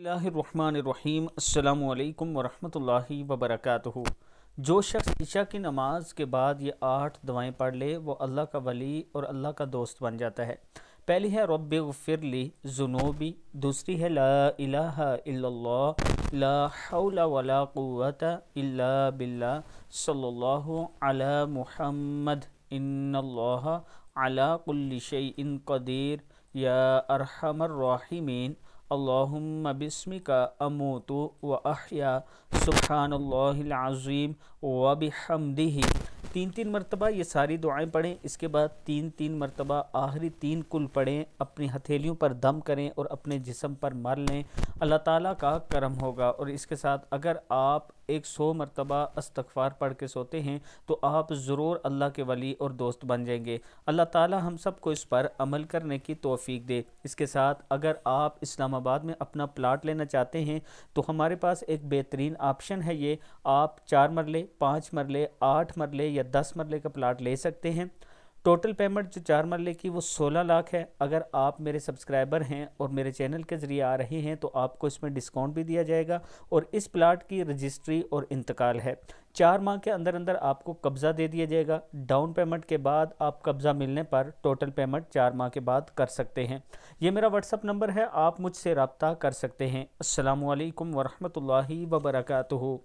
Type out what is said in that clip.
बिस्मिल्लाहिर्रहमानिर्रहीम अस्सलामु अलैकुम वरहमतुल्लाहि वबरकातुहू। जो शख्स ईशा की नमाज के बाद ये 8 दुआएं पढ़ ले वो अल्लाह का वली और अल्लाह का दोस्त बन जाता है। पहली है रब्बिग़फ़िरली ज़ुनूबी, दूसरी है ला इलाहा इल्लल्लाह ला हौला वला कुव्वता इल्ला बिल्लाह सल्लल्लाहु अला मुहम्मद इन्नल्लाहा अला कुल्लि शैइन क़दीर या अरहमर राहिमीन अल्लाहुम्मा बिस्मिका अमूतु व अहया सुब्हानल्लाहिल अज़ीम व बिहम्दिही। 3 मरतबा ये सारी दुआएं पढ़ें। इसके बाद 3 मरतबा आखिरी 3 कुल पढ़ें, अपनी हथेलियों पर दम करें और अपने जिस्म पर मर लें। अल्लाह ताला का करम होगा। और इसके साथ अगर आप 100 मरतबा इस्तग़फ़ार पढ़ के सोते हैं तो आप ज़रूर अल्लाह के वली और दोस्त बन जाएंगे। अल्लाह ताला हम सब को इस पर अमल करने की तौफीक दे। इसके साथ अगर आप इस्लामाबाद में अपना प्लाट लेना चाहते हैं तो हमारे पास एक बेहतरीन ऑप्शन है। ये आप 4 मरले, 5 मरले, 8 मरले या 10 मरले का प्लाट ले सकते हैं। टोटल पेमेंट जो 4 मरले की वो 16 लाख है। अगर आप मेरे सब्सक्राइबर हैं और मेरे चैनल के ज़रिए आ रहे हैं तो आपको इसमें डिस्काउंट भी दिया जाएगा। और इस प्लाट की रजिस्ट्री और इंतकाल है। 4 माह के अंदर अंदर आपको कब्ज़ा दे दिया जाएगा। डाउन पेमेंट के बाद आप कब्ज़ा मिलने पर टोटल पेमेंट 4 माह के बाद कर सकते हैं। ये मेरा व्हाट्सअप नंबर है, आप मुझसे रब्ता कर सकते हैं। अस्सलामु अलैकुम वरहमतुल्लाहि वबरकातुहू।